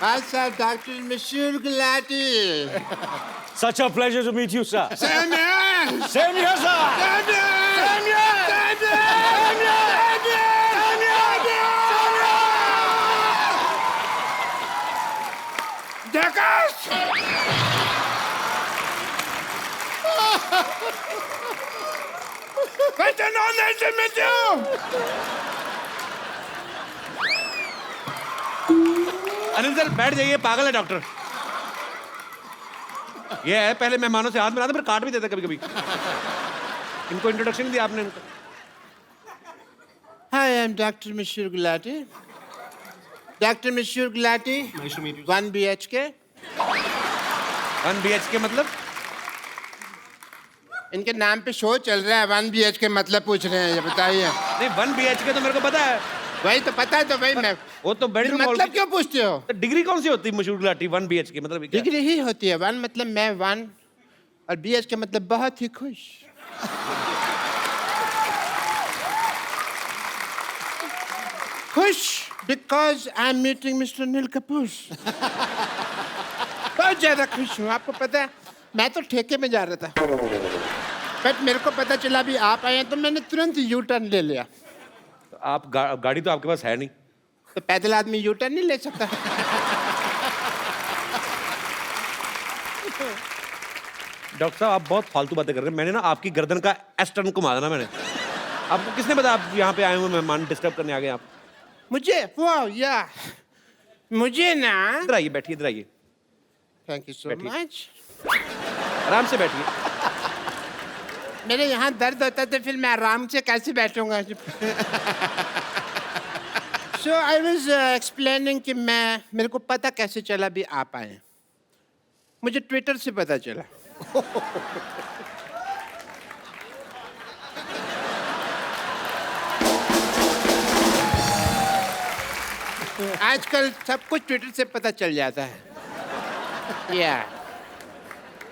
Hi, sir. Dr. Monsieur Gulati. Such a pleasure to meet you, sir. Same here. Same here, sir. Same here. Same here. Same here. Same here. Jackass! Such an honor to meet you. Anil sir बैठ जाइए, पागल है doctor. ये है पहले मेहमानों से हाथ मिलाते फिर काट भी देते कभी कभी। इनको इंट्रोडक्शन नहीं दिया आपने इनको। Hi, I'm Dr. Monsieur Gulati. Dr. Monsieur Gulati. Nice to meet you. 1 BHK. 1 BHK मतलब? इनके नाम पे शो चल रहा है, 1 BHK मतलब पूछ रहे हैं, ये बताइए। नहीं 1 BHK तो मेरे को पता है। वही तो पता है, तो वही मैं। वो तो बेडरूम मतलब क्यों पूछते हो? तो डिग्री कौन सी होती है मशहूर गुलाटी 1 BHK मतलब क्या? डिग्री ही होती है। 1 मतलब मैं 1 और BHK मतलब बहुत ही खुश। खुश because I'm meeting Mr. Anil Kapoor. बहुत ज्यादा खुश हूँ। आपको पता है मैं तो ठेके में जा रहा था, बट मेरे को पता चला भी आप आए हैं तो मैंने तुरंत यू टर्न ले लिया। तो आप गाड़ी तो आपके पास है नहीं, तो पैदल आदमी यू टर्न नहीं ले सकता। डॉक्टर साहब आप बहुत फालतू बातें कर रहे हैं। मैंने ना आपकी गर्दन का एस टर्न घुमा देना मैंने। आपको किसने बताया आप यहाँ पे आए हुए मेहमान डिस्टर्ब करने आ गए आप? मुझे वाह या मुझे ना, इधर आइए, बैठिए इधर आइए, थैंक यू सो बैठिए। मच। आराम से बैठिए। मेरे यहाँ दर्द होता है तो फिर मैं आराम से कैसे बैठूंगा? सो आई वाज एक्सप्लेनिंग कि मेरे को पता कैसे चला भी आप आए हैं। मुझे ट्विटर से पता चला। आजकल सब कुछ ट्विटर से पता चल जाता है। या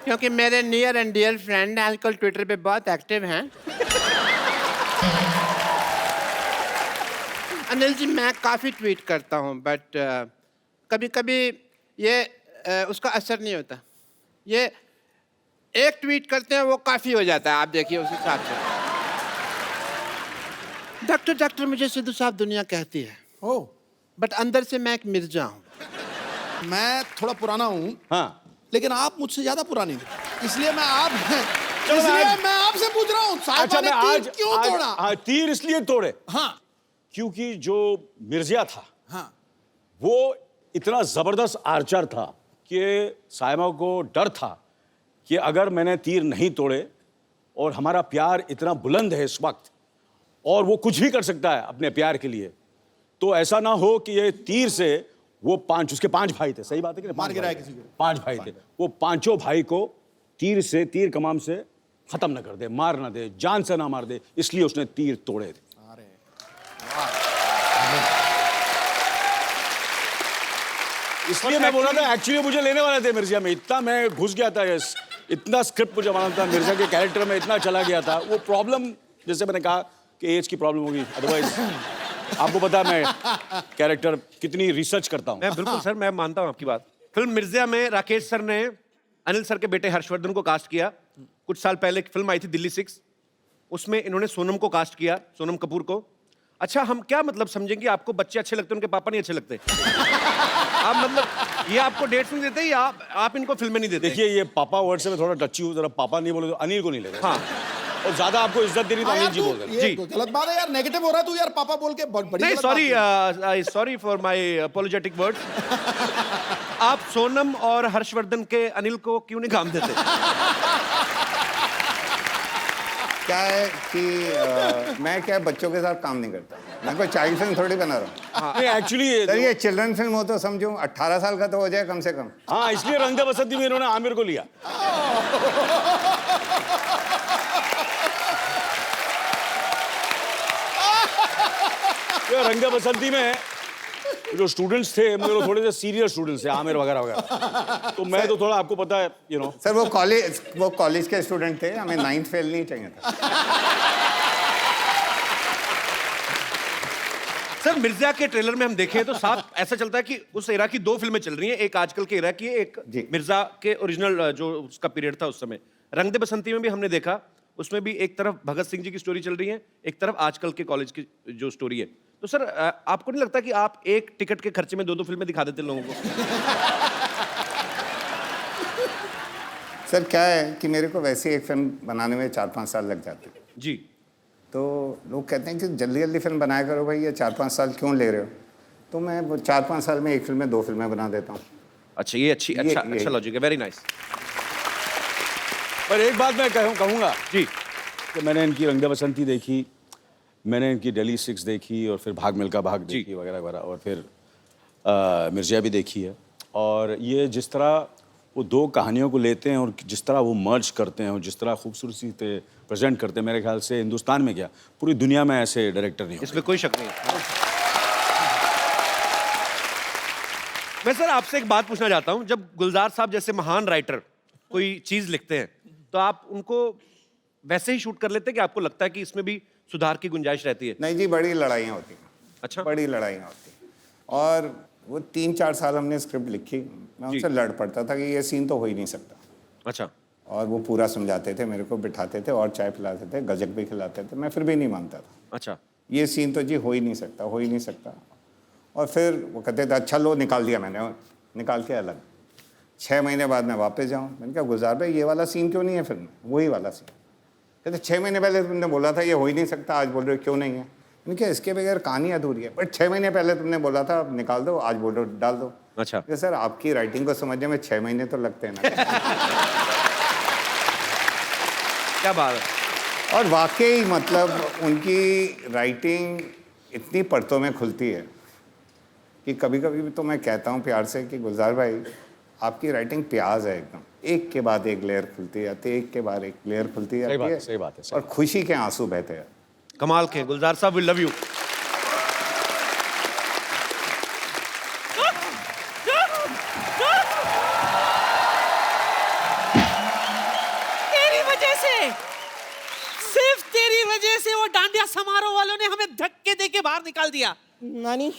क्योंकि मेरे नियर एंड डियर फ्रेंड आजकल ट्विटर पे बहुत एक्टिव हैं। अनिल जी मैं काफ़ी ट्वीट करता हूँ, बट कभी कभी ये उसका असर नहीं होता। ये एक ट्वीट करते हैं वो काफ़ी हो जाता है। आप देखिए उस हिसाब से। डॉक्टर मुझे सिद्धू साहब दुनिया कहती है, ओह, बट अंदर से मैं एक मिर्जा हूँ। मैं थोड़ा पुराना हूँ, हाँ, लेकिन आप मुझसे ज्यादा पुराने हैं, इसलिए मैं आपसे पूछ रहा हूँ अच्छा मैं आज क्यों तोड़ा? आज तीर इसलिए तोड़े हाँ क्योंकि जो मिर्जिया था हाँ वो इतना जबरदस्त आर्चर था कि साइमा को डर था कि अगर मैंने तीर नहीं तोड़े, और हमारा प्यार इतना बुलंद है इस वक्त और वो कुछ भी कर सकता है अपने प्यार के लिए, तो ऐसा ना हो कि ये तीर से वो उसके 5 भाई थे, सही बात है कि नहीं? मार गिराया किसी को। 5 भाई थे, वो 5 भाई को तीर कमान से खत्म ना कर दे, मार ना दे, जान से ना मार दे, इसलिए उसने तीर तोड़े थे। इसलिए मैं बोल रहा था, एक्चुअली मुझे लेने वाले थे मिर्जा में, इतना मैं घुस गया था, इतना स्क्रिप्ट मुझे मालूम था, मिर्जा के कैरेक्टर में इतना चला गया था। वो प्रॉब्लम, जैसे मैंने कहा कि एज की प्रॉब्लम होगी, अदरवाइज आपको पता है मैं कैरेक्टर कितनी रिसर्च करता हूँ। मैं बिल्कुल सर, मैं मानता हूँ आपकी बात। फिल्म मिर्जिया में राकेश सर ने अनिल सर के बेटे हर्षवर्धन को कास्ट किया। कुछ साल पहले एक फिल्म आई थी दिल्ली 6, उसमें इन्होंने सोनम को कास्ट किया, सोनम कपूर को। अच्छा हम क्या मतलब समझेंगे आपको बच्चे अच्छे लगते हैं, उनके पापा नहीं अच्छे लगते? आप मतलब ये आपको डेट्स नहीं देते या आप इनको फिल्में नहीं देते? देखिए ये पापा वर्ड से मैं थोड़ा टची हूँ, जरा पापा नहीं बोले तो अनिल को नहीं लेगा। हाँ, और ज्यादा आपको इज्जत देनी तो अनिल जी बोल रहे हैं। ये गलत बात है यार, नेगेटिव हो रहा है तू यार, पापा बोल के बड़ी नहीं गलत बात है। Sorry for my apologetic words. आप सोनम और हर्षवर्धन के अनिल को क्यों नहीं काम देते? क्या है कि मैं क्या बच्चों के साथ काम नहीं करता, मैं कोई चाइल्ड फिल्म थोड़ी बना रहा हूँ। नहीं एक्चुअली सर ये चिल्ड्रन फिल्म हो तो समझूं 18 साल का तो हो जाए कम से कम। हाँ, इसलिए रंग दे बसंती में इन्होंने आमिर को लिया। रंग दे बसंती में जो स्टूडेंट्स थे मतलब थोड़े से सीरियस स्टूडेंट्स थे, आमिर वगैरह वगैरह, तो मैं तो थोड़ा आपको पता है यू नो। सर वो कॉलेज के स्टूडेंट थे, हमें 9th फेल नहीं चाहिए था। सर मिर्जा के ट्रेलर में हम देखें तो साफ ऐसा चलता है कि उस एरा की 2 फिल्में चल रही हैं, एक आजकल के एरा की है, एक जी। मिर्जा के ओरिजिनल जो उसका पीरियड था उस समय। रंग दे बसंती में भी हमने देखा, उसमें भी एक तरफ भगत सिंह जी की स्टोरी चल रही है, एक तरफ आजकल के कॉलेज की जो स्टोरी है। तो सर आपको नहीं लगता कि आप एक टिकट के खर्चे में 2-2 फिल्में दिखा देते लोगों को? सर क्या है कि मेरे को वैसे एक फिल्म बनाने में 4-5 साल लग जाते हैं। जी। तो लोग कहते हैं कि जल्दी जल्दी फिल्म बनाया करो भाई, ये 4-5 साल क्यों ले रहे हो? तो मैं वो 4-5 साल में एक फिल्म में 2 फिल्में बना देता हूँ। अच्छा ये अच्छा लॉजिक है, वेरी नाइस। पर एक बात मैं कहूँगा जी। कि मैंने इनकी रंग दे बसंती देखी, मैंने इनकी दिल्ली 6 देखी और फिर भाग मिल्खा भाग जी। देखी वगैरह वगैरह, और फिर मिर्ज़ा भी देखी है। और ये जिस तरह वो 2 कहानियों को लेते हैं और जिस तरह वो मर्ज करते हैं और जिस तरह खूबसूरती से प्रेजेंट करते हैं, मेरे ख्याल से हिंदुस्तान में क्या पूरी दुनिया में ऐसे डायरेक्टर नहीं होते। इसमें कोई शक नहीं है। मैं सर आपसे एक बात पूछना चाहता हूं, जब गुलजार साहब जैसे महान राइटर कोई चीज लिखते हैं तो आप उनको वैसे ही शूट कर लेते हैं कि आपको लगता है कि इसमें भी सुधार की गुंजाइश रहती है? नहीं जी, बड़ी लड़ाइयाँ होती हैं। अच्छा। बड़ी लड़ाइयाँ होती हैं। और वो 3-4 साल हमने स्क्रिप्ट लिखी, मैं उनसे लड़ पड़ता था कि ये सीन तो हो ही नहीं सकता। अच्छा। और वो पूरा समझाते थे, मेरे को बिठाते थे और चाय पिलाते थे, गजक भी खिलाते थे, मैं फिर भी नहीं मानता था। अच्छा। ये सीन तो जी हो ही नहीं सकता, हो ही नहीं सकता। और फिर वो कहते थे अच्छा लो निकाल दिया मैंने, निकाल के अलग। 6 महीने बाद मैं वापस जाऊँ, मैंने कहा गुलजार भाई ये वाला सीन क्यों नहीं है फिल्म में, वही वाला सीन। कहते 6 महीने पहले तुमने बोला था ये हो ही नहीं सकता, आज बोल रहे हो क्यों नहीं है? मैंने कहा इसके बगैर कहानी अधूरी है। बट 6 महीने पहले तुमने बोला था निकाल दो, आज बोल रहे हो डाल दो। अच्छा। कि सर आपकी राइटिंग को समझने में 6 महीने तो लगते हैं ना। क्या बात है। और वाकई मतलब उनकी राइटिंग इतनी परतों में खुलती है कि कभी कभी तो मैं कहता हूँ प्यार से कि गुलजार भाई आपकी राइटिंग प्याज है एकदम, एक के बाद एक लेयर खुलती जाती है, एक के बाद एक लेयर खुलती जाती है। सही बात है। और खुशी के आंसू बहते हैं। कमाल के गुलजार साहब, वी लव यू। तेरी वजह से, सिर्फ तेरी वजह से वो डांडिया समारोह वालों ने हमें धक्के देके बाहर निकाल दिया। नानी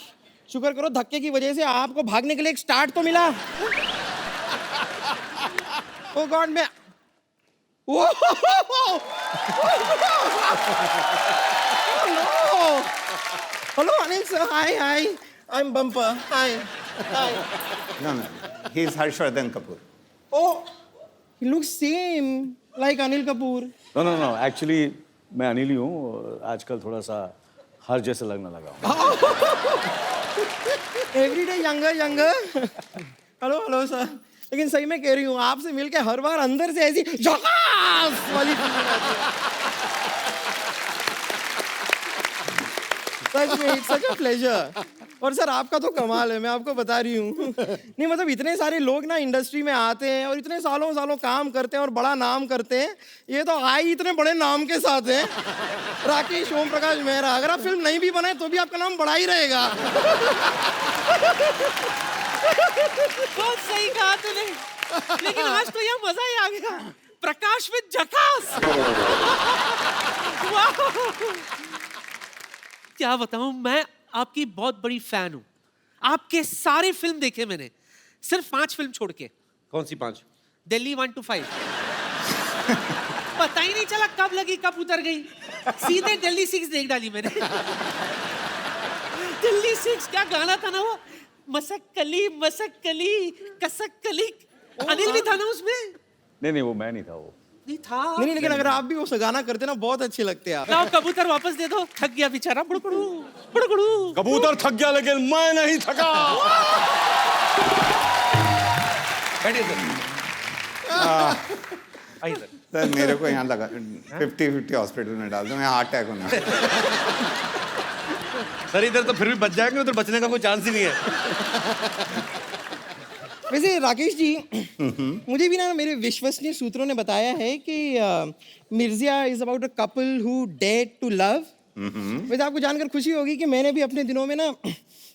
शुक्र करो धक्के की वजह से आपको भागने के लिए एक स्टार्ट तो मिला। ओ गॉड मैं hello Anil sir, hi hi I am bumper, hi hi. No, he is Harshvardhan Kapoor. Oh, he looks same like Anil Kapoor. No, actually मैं अनिल ही हूँ, आजकल थोड़ा सा हर जैसे लगने लगा हूँ। Every day younger younger. Hello hello sir, लेकिन सही में कह रही हूँ आपसे मिलके हर बार अंदर से ऐसी झकास वाली फीलिंग आती है। सच में इट्स सच अ प्लेजर। और सर आपका तो कमाल है, मैं आपको बता रही हूँ। नहीं मतलब इतने सारे लोग ना इंडस्ट्री में आते हैं और इतने सालों सालों काम करते हैं और बड़ा नाम करते हैं, ये तो आए इतने बड़े नाम के साथ हैं। राकेश, ओम प्रकाश मेहरा, अगर आप फिल्म नहीं भी बनाए तो भी आपका नाम बड़ा ही रहेगा। बहुत सही कहा तूने, लेकिन आज तो यह मजा ही आ गया। प्रकाश विद झकास। वाह! क्या बताऊं, मैं आपकी बहुत बड़ी फैन हूं। आपके सारे फिल्म देखे मैंने, सिर्फ 5 फिल्म छोड़ के। कौन सी 5? दिल्ली 1 to 5। पता ही नहीं चला कब लगी कब उतर गई, सीधे दिल्ली 6 देख डाली मैंने। दिल्ली 6 क्या गाना था ना वो, मसक्कली कसक्कली। अनिल भी था ना उसमें? नहीं वो मैं नहीं था, वो नहीं था। नहीं लेकिन अगर आप भी वो गाना करते ना बहुत अच्छे लगते हैं आप। लाओ कबूतर वापस दे दो, थक गया बेचारा। बुड़कुड़ू बुड़कुड़ू। कबूतर थक गया लेकिन मैं नहीं थका। बैठिए सर। आइए सर। सर मेरे को यहाँ लगा 50-50 हॉस्पिटल में डाल दो, मैं हार्ट अटैक होना। सर इधर तो फिर भी बच जाएंगे, उधर बचने का कोई चांस ही नहीं है। वैसे राकेश जी, मुझे भी ना मेरे विश्वसनीय सूत्रों ने बताया है कि Mirzya is about a couple who dare to love. वैसे आपको जानकर खुशी होगी कि मैंने भी अपने दिनों में ना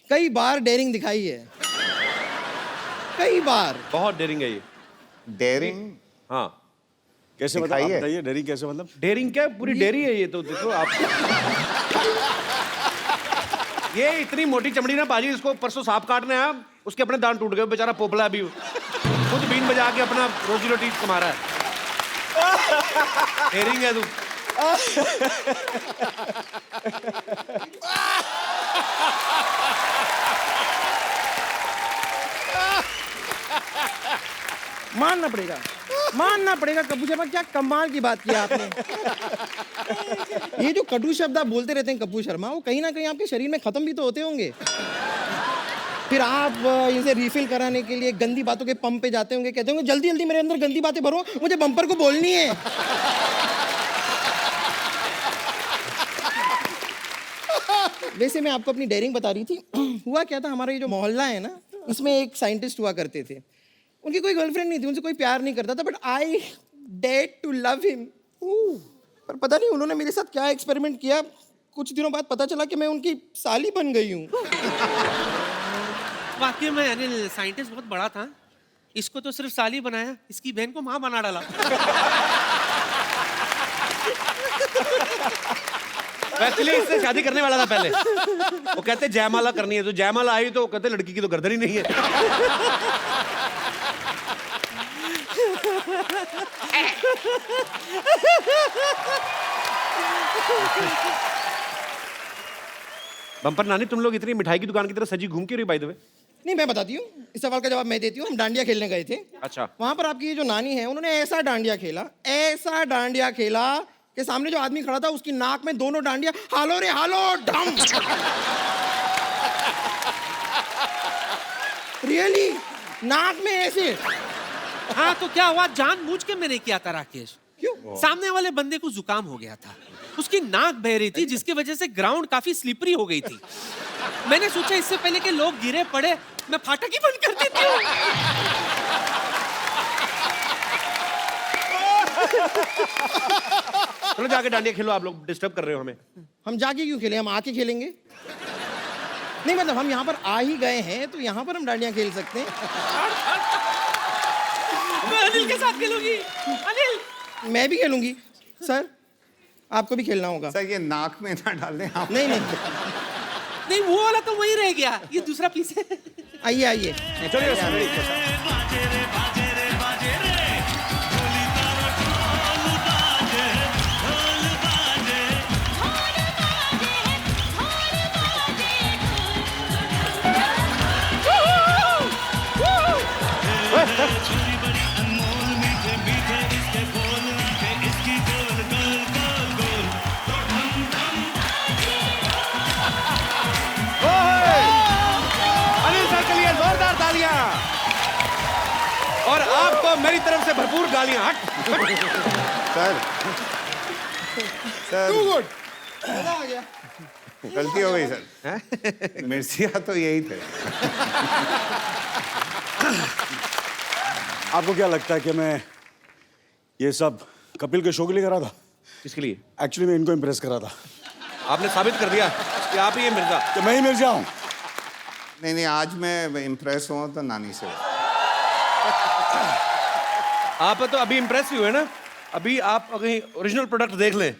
कई बार डेयरिंग दिखाई है, कई बार। बहुत डेयरिंग है ये। डेयरिंग? हाँ। कैसे दिखाई है? बताइए, डेयरिंग कैसे मतलब? डेयरिंग क्या, पूरी डेयरी है ये तो। देखो आप ये इतनी मोटी चमड़ी ना पाजी, इसको परसों सांप काटने आया, उसके अपने दांत टूट गए, बेचारा पोपला अभी खुद बीन बजा के अपना रोजी रोटी कमा रहा है। हेरिंग है तू। मानना पड़ेगा कपूर शर्मा, क्या कमाल की बात की आपने। ये जो कटु शब्द आप बोलते रहते हैं कपूर शर्मा, वो कहीं ना कहीं आपके शरीर में खत्म भी तो होते होंगे। फिर आप इसे रिफिल कराने के लिए गंदी बातों के पंप पे जाते होंगे, कहते होंगे जल्दी जल्दी मेरे अंदर गंदी बातें भरो, मुझे बम्पर को बोलनी है। वैसे मैं आपको अपनी डेयरिंग बता रही थी। हुआ क्या था, हमारा ये जो मोहल्ला है ना, इसमें एक साइंटिस्ट हुआ करते थे। उनकी कोई गर्लफ्रेंड नहीं थी, उनसे कोई प्यार नहीं करता था, बट आई डेड टू लव हिम। पर पता नहीं उन्होंने मेरे साथ क्या एक्सपेरिमेंट किया, कुछ दिनों बाद पता चला कि मैं उनकी साली बन गई हूँ। वाकई में अनिल साइंटिस्ट बहुत बड़ा था। इसको तो सिर्फ साली बनाया, इसकी बहन को माँ बना डाला। एक्चुअली इससे शादी करने वाला था पहले। वो कहते जयमाला करनी है, तो जयमाला आई तो कहते लड़की की तो गर्दन ही नहीं है। बम्पर नानी, तुम लोग इतनी मिठाई की दुकान की तरह सजी घूम क्यों रही बाय द वे? नहीं, मैं बताती हूँ, इस सवाल का जवाब मैं देती हूँ। हम डांडिया खेलने गए थे। अच्छा। वहां पर आपकी ये जो नानी है, उन्होंने ऐसा डांडिया खेला कि सामने जो आदमी खड़ा था उसकी नाक में दोनों डांडिया हालो रे हालो डम। रियली नाक में ऐसे। हाँ तो क्या हुआ, जानबूझ के मैंने किया था राकेश। क्यों? सामने वाले बंदे को जुकाम हो गया था, उसकी नाक बह रही थी, जिसकी वजह से ग्राउंड काफी स्लिपरी हो गई थी। मैंने सोचा इससे पहले कि लोग गिरे पड़े, मैं फाटक ही बंद कर देती हूँ। चलो जाके डांडिया खेलो, आप लोग डिस्टर्ब कर रहे हो हमें। हम जाके क्यों खेलें, हम आके खेलेंगे। नहीं मतलब हम यहाँ पर आ ही गए हैं तो यहाँ पर हम डांडिया खेल सकते हैं। मैं अनिल के साथ खेलूंगी। अनिल, मैं भी खेलूंगी। सर आपको भी खेलना होगा। सर ये नाक में ना डाल दें आप। नहीं, नहीं वो वाला तो वही रह गया, ये दूसरा पीस है। आइए आइए। अनिल सर के लिए जोरदार तालियां और आपको मेरी तरफ से भरपूर गालियां। हट। सर सर टू गुड, मजा आ गया। गलती हो गई सर। मिर्चिया तो यही थे। आपको क्या लगता है कि मैं ये सब कपिल के शो के लिए करा था? किसके लिए? एक्चुअली मैं इनको इम्प्रेस करा था आपने साबित कर दिया कि आप ही ये मिर्जा। कि मैं ही मिर्जा हूँ। नहीं आज मैं इम्प्रेस हुआ तो नानी से। आप तो अभी इम्प्रेस ही हुए ना, अभी आप कहीं ओरिजिनल प्रोडक्ट देख लें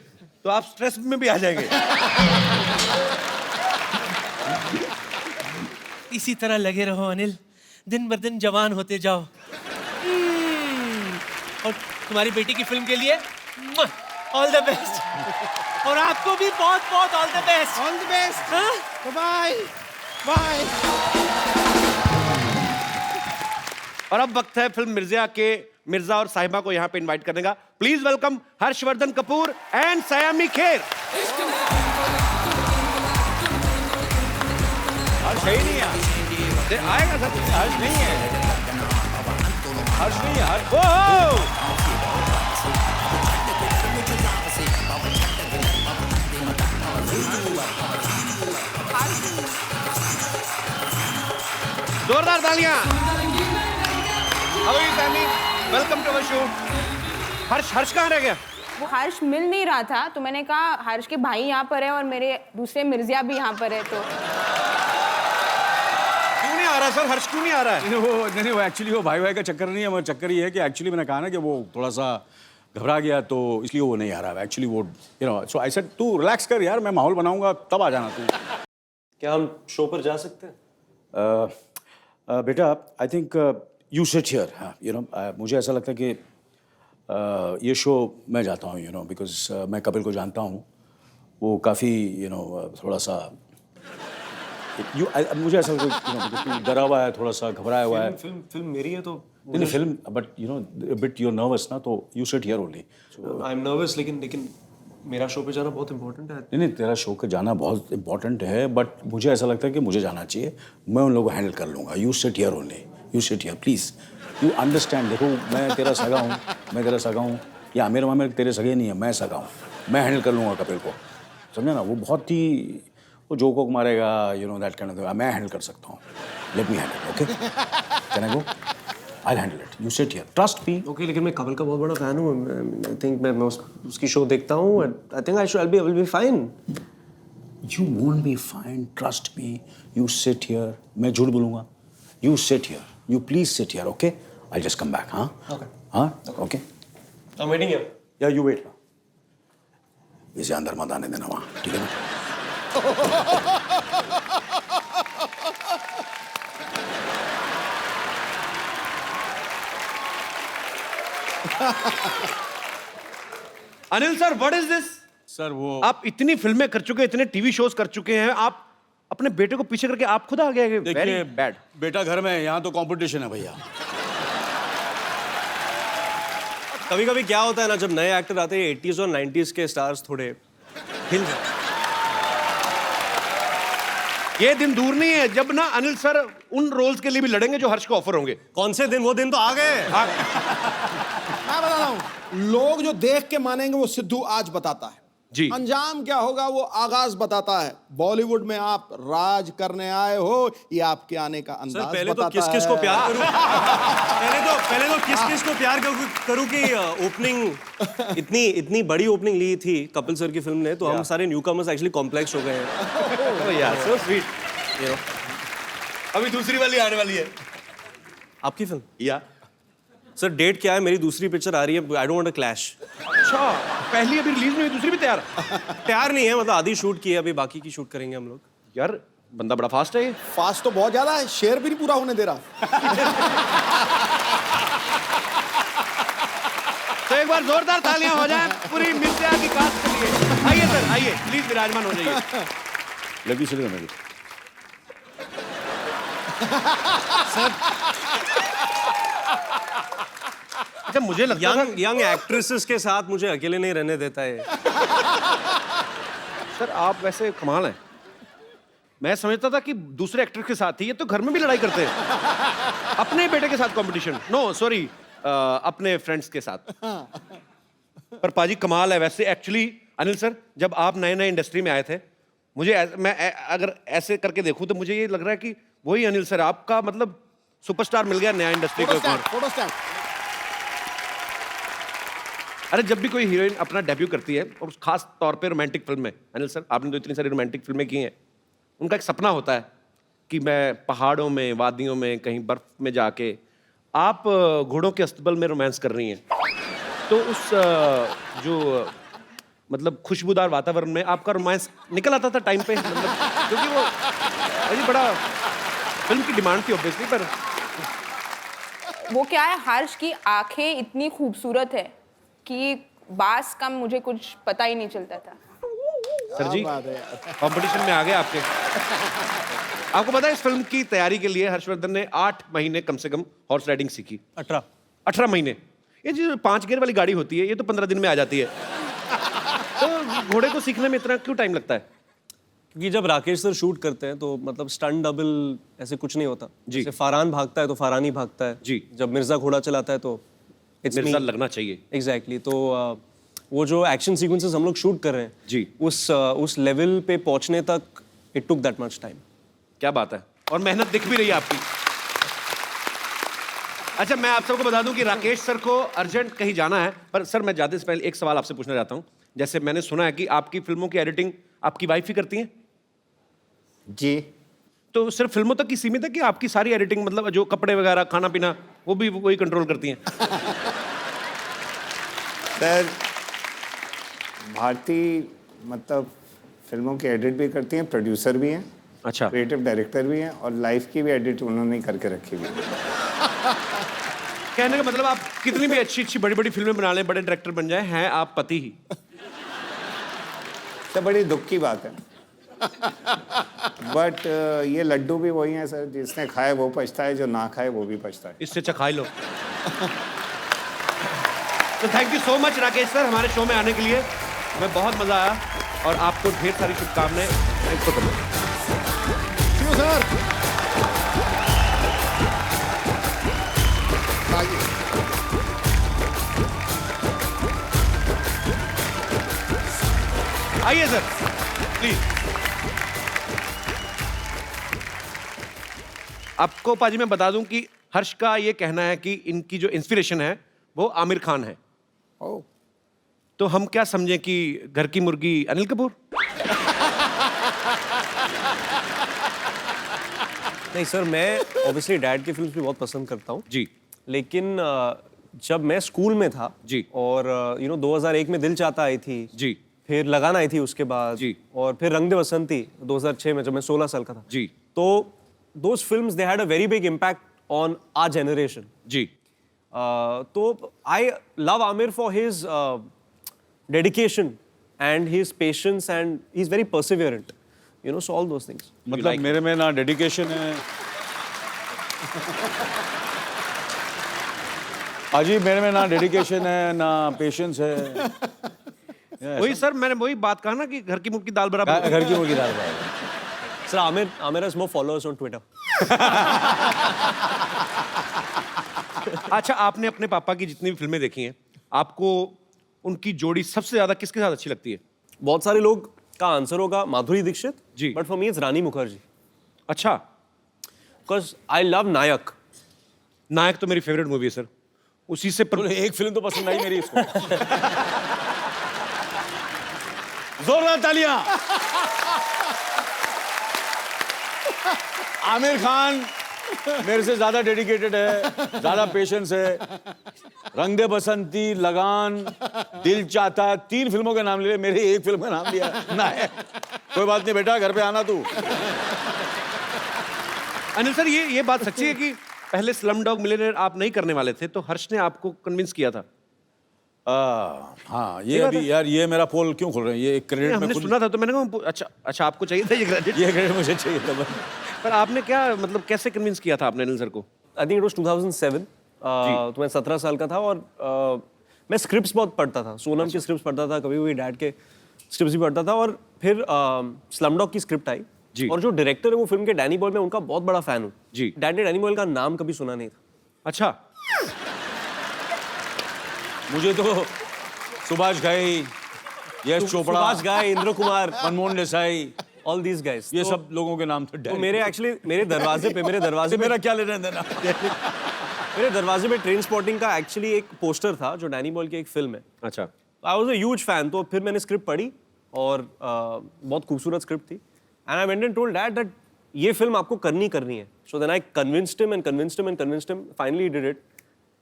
तो आप स्ट्रेस में भी आ जाएंगे। इसी तरह लगे रहो अनिल, दिन ब दिन जवान होते जाओ। और तुम्हारी बेटी की फिल्म के लिए ऑल द बेस्ट। और आपको भी बहुत बहुत all the best. All the best. हाँ? Bye bye. और अब वक्त है फिल्म मिर्जा के मिर्जा और साहिबा को यहाँ पे इनवाइट करने का। Please welcome Harshvardhan Kapoor and Saiyami Kher. Harsh है ही नहीं है, आएगा सर। हर्ष नहीं है, हर्ष नहीं है, हर्ष। ओह जोरदार तालियां। How are you Sammy? Welcome to our show. Harsh कहाँ रह गया? वो हर्ष मिल नहीं रहा था तो मैंने कहा हर्ष के भाई यहाँ पर है और मेरे दूसरे मिर्जिया भी यहाँ पर है, तो क्यों नहीं आ रहा सर? हर्ष क्यों नहीं आ रहा है? नहीं वो एक्चुअली वो भाई का चक्कर नहीं है। वो चक्कर ये है कि एक्चुअली मैंने कहा ना कि वो थोड़ा सा घबरा गया तो इसलिए वो नहीं आ रहा है एक्चुअली। वो सो आई सेड तू रिलैक्स कर यार, मैं माहौल बनाऊंगा तब आ जाना तू। क्या हम शो पर जा सकते हैं? बेटा I think you sit here, हाँ यू नो मुझे ऐसा लगता है कि ये शो मैं जाता हूँ, यू नो बिकॉज मैं कपिल को जानता हूँ, वो काफ़ी यू नो थोड़ा सा मुझे ऐसा डरा हुआ है, थोड़ा सा घबराया हुआ है। फिल्म मेरी है तो नहीं film, but you know bit you're nervous ना, तो you sit here only. I am nervous, लेकिन मेरा शो पे जाना बहुत इंपॉर्टेंट है। नहीं तेरा शो का जाना बहुत इंपॉर्टेंट है, बट मुझे ऐसा लगता है कि मुझे जाना चाहिए, मैं उन लोगों को हैंडल कर लूँगा। You sit here only, you sit here please, you understand. देखो मैं तेरा सगा हूँ, या मेरे मामे तेरे सगे नहीं है, मैं सगा हूँ, मैं हैंडल कर लूँगा कपिल को, समझा ना। वो बहुत ही वो जोक वोक मारेगा, you know that kind of, मैं हैंडल कर सकता हूँ। Let me handle, okay can I go? I handle it, you sit here, trust me. Okay, लेकिन मैं कपिल का बहुत बड़ा फैन हूँ। आई थिंक मैं उसकी शो देखता हूँ। I think I will be fine. You won't be fine, trust me. You sit here. मैं झूठ बोलूँगा? You sit here. You please sit here, okay? I'll just come back, हाँ? Okay. हाँ? Okay. I'm waiting here. Yeah, you wait. इसे अंदर मत आने देना वहाँ, ठीक है ना? Anil sir, what is this? Sir वो आप इतनी फिल्में कर चुके हैं, इतने टीवी शोज कर चुके हैं, आप अपने बेटे को पीछे करके आप खुद आ गए? Very bad. बेटा घर में है, यहाँ तो कंपटीशन है भैया। कभी कभी क्या होता है ना, जब नए एक्टर आते हैं 80s और 90s के स्टार्स थोड़े हिल जाते हैं। ये दिन दूर नहीं है जब ना अनिल सर उन रोल्स के लिए भी लड़ेंगे जो हर्ष को ऑफर होंगे। कौन से दिन? वो दिन तो आ गए। मैं बता रहा हूं, लोग जो देख के मानेंगे वो सिद्धू आज बताता है जी। अंजाम क्या होगा वो आगाज बताता है। बॉलीवुड में आप राज करने आए हो, ये आपके आने का सर अंदाज पहले तो बताता किस किस को है। प्यार करूं पहले तो किस किस को प्यार करूं कि ओपनिंग इतनी बड़ी ओपनिंग ली थी कपिल सर की फिल्म ने, तो हम सारे न्यूकमर्स एक्चुअली कॉम्प्लेक्स हो गए हैं। ओह यार, सो स्वीट। अभी दूसरी वाली आने वाली है आपकी फिल्म? या सर डेट क्या है? मेरी दूसरी पिक्चर आ रही है, I don't want to clash. अच्छा, पहली अभी रिलीज नहीं हुई, दूसरी भी तैयार? तैयार नहीं है, मतलब आधी शूट की है, अभी बाकी की शूट करेंगे हम लोग। यार बंदा बड़ा फास्ट है ये। फास्ट तो बहुत ज्यादा है, शेर भी नहीं पूरा होने दे रहा। तो एक बार जोरदार तालियां हो जाएं पूरी मिर्जा की कास्ट के लिए। आइए सर, आइए प्लीज विराजमान हो जाइए। लगी चले मेरी। अच्छा, मुझे लगता था यंग एक्ट्रेसेस के साथ मुझे अकेले नहीं रहने देता है। सर आप वैसे कमाल हैं। मैं समझता था कि दूसरे एक्टर के साथ ही, ये तो घर में भी लड़ाई करते हैं। अपने बेटे के साथ कंपटीशन, नो सॉरी, अपने फ्रेंड्स के साथ। पर पाजी कमाल है वैसे। एक्चुअली अनिल सर, जब आप नए नए इंडस्ट्री में आए थे, मैं अगर ऐसे करके देखूं तो मुझे ये लग रहा है कि वही अनिल सर, आपका मतलब सुपरस्टार मिल गया नया इंडस्ट्री को। Photo stand. अरे जब भी कोई हीरोइन अपना डेब्यू करती है, और खास तौर पे रोमांटिक फिल्म में, अनिल सर आपने तो इतनी सारी रोमांटिक फिल्में की हैं, उनका एक सपना होता है कि मैं पहाड़ों में, वादियों में, कहीं बर्फ में जाके, आप घोड़ों के अस्तबल में रोमांस कर रही हैं, तो उस जो मतलब खुशबूदार वातावरण में आपका रोमांस निकल आता था टाइम पे, मतलब क्योंकि वो अभी बड़ा फिल्म की डिमांड थी ऑब्वियसली। पर वो क्या है, हर्ष की आंखें इतनी खूबसूरत है कि बास कम मुझे कुछ पता ही नहीं चलता था। सर जी कंपटीशन में आ गए आपके। आपको पता है इस फिल्म की तैयारी के लिए हर्षवर्धन ने 8 महीने कम से कम हॉर्स राइडिंग सीखी। 18 महीने। ये जो 5 गियर वाली गाड़ी होती है, ये तो 15 दिन में आ जाती है। तो घोड़े को सीखने में इतना क्यों टाइम लगता है? क्योंकि जब राकेश सर शूट करते हैं तो मतलब स्टंट डबल ऐसे कुछ नहीं होता जी। जैसे फरहान भागता है तो फरहान ही भागता है जी। जब मिर्जा घोड़ा चलाता है तो मिर्जा लगना चाहिए। एग्जैक्टली। तो वो जो एक्शन सीक्वेंसेस हम लोग शूट कर रहे हैं जी, उस लेवल पे पहुंचने तक it took that much time. क्या बात है, और मेहनत दिख भी रही है आपकी। अच्छा, मैं आप सबको बता दूं कि राकेश सर को अर्जेंट कहीं जाना है, पर सर मैं जाते से पहले एक सवाल आपसे पूछना चाहता हूं। जैसे मैंने सुना है कि आपकी फिल्मों की एडिटिंग आपकी वाइफ ही करती हैं? जी। तो सिर्फ फिल्मों तक ही सीमित है कि आपकी सारी एडिटिंग, मतलब जो कपड़े वगैरह, खाना पीना, वो भी वही कंट्रोल करती हैं? सर भारती मतलब फिल्मों की एडिट भी करती हैं, प्रोड्यूसर भी हैं, अच्छा। क्रिएटिव डायरेक्टर भी हैं और लाइफ की भी एडिट उन्होंने ही करके रखी हुई है। कहने का मतलब आप कितनी भी अच्छी अच्छी बड़ी बड़ी फिल्में बना लें, बड़े डायरेक्टर बन जाए, हैं आप पति ही। तो बड़ी दुख की बात है। बट ये लड्डू भी वही हैं सर, जिसने खाए वो पछता है, जो ना खाए वो भी पछता है। इससे अच्छा खा ही लो। तो thank you so much Rakesh sir हमारे शो में आने के लिए, हमें बहुत मजा आया और आपको ढेर सारी शुभकामनाएं। Thanks for coming. सर आइए सर प्लीज। आपको पाजी मैं बता दूं कि हर्ष का ये कहना है कि इनकी जो इंस्पिरेशन है वो आमिर खान है। ओह, तो हम क्या समझें कि घर की मुर्गी अनिल कपूर? नहीं सर, मैं ऑब्वियसली डैड की फिल्म भी बहुत पसंद करता हूँ जी लेकिन जब मैं स्कूल में था जी और 2001 में दिल चाहता आई थी जी फिर लगान आई थी उसके बाद जी। और फिर रंग दे बसंती 2006 में जब मैं 16 साल का था जी तो those films they had a very big impact on our generation. जी तो I love Aamir for his dedication and his patience and he is very perseverant so all those things. मतलब मेरे में ना डेडिकेशन है अजी, मेरे में ना डेडिकेशन है ना पेशेंस है। वही सर मैंने वही बात कहा ना कि घर की मुर्गी दाल बराबर। घर की मुर्गी दाल बराबर। Sir Aamir has more followers on Twitter. अच्छा, आपने अपने पापा की जितनी भी फिल्में देखी हैं, आपको उनकी जोड़ी सबसे ज्यादा किसके साथ अच्छी लगती है? बहुत सारे लोग का आंसर होगा माधुरी दीक्षित जी। बट फॉर मी इट्स रानी मुखर्जी अच्छा, बिकॉज आई लव नायक। नायक तो मेरी फेवरेट मूवी है सर, उसी से एक फिल्म तो पसंद आई मेरी इसको। जोरदार तालियां। आमिर खान मेरे से ज्यादा डेडिकेटेड है, ज्यादा पेशेंस है। रंग दे बसंती, लगान, दिल चाहता, 3 फिल्मों के नाम ले, मेरी एक फिल्म का नाम लिया ना है। कोई बात नहीं बेटा, घर पे आना तू। अनिल सर ये बात सच्ची है कि पहले स्लम डॉग मिलियनेयर आप नहीं करने वाले थे, तो हर्ष ने आपको कन्विंस किया था? हाँ, ये अभी यार ये मेरा पोल क्यों खोल रहे हैं? ये एक क्रेडिट हमने में सुना था तो मैंने कहा अच्छा आपको चाहिए था ये क्रेडिट। ये क्रेडिट मुझे चाहिए था बस। पर आपने क्या मतलब कैसे कन्विंस किया था आपने अनिल सर को? I think it was 2007। तो मैं 17 साल का था और मैं स्क्रिप्ट्स बहुत पढ़ता था, सोनम की स्क्रिप्ट्स पढ़ता था, कभी कभी डैड के स्क्रिप्ट्स भी पढ़ता था और फिर स्लमडॉग की स्क्रिप्ट आई जी। और जो डायरेक्टर है वो फिल्म के डैनी बॉयल, मैं उनका बहुत बड़ा फैन हूँ जी। डैड ने डैनी बॉयल का नाम कभी सुना नहीं था। अच्छा, मुझे तो सुभाष घाई, यश चोपड़ा, सुभाष घाई, Indra Kumar, Manmohan Desai, all these guys, ये सब लोगों के नाम थे। तो मेरे दरवाजे पे मेरा क्या लेना देना? मेरे दरवाजे पे ट्रेन स्पॉटिंग का एक्चुअली एक पोस्टर था जो डैनी बॉयल की एक फिल्म है। अच्छा, I was a huge fan. तो फिर मैंने स्क्रिप्ट पढ़ी और बहुत खूबसूरत स्क्रिप्ट थी and I went and told dad that ये फिल्म आपको करनी है। So then I convinced him, finally he did it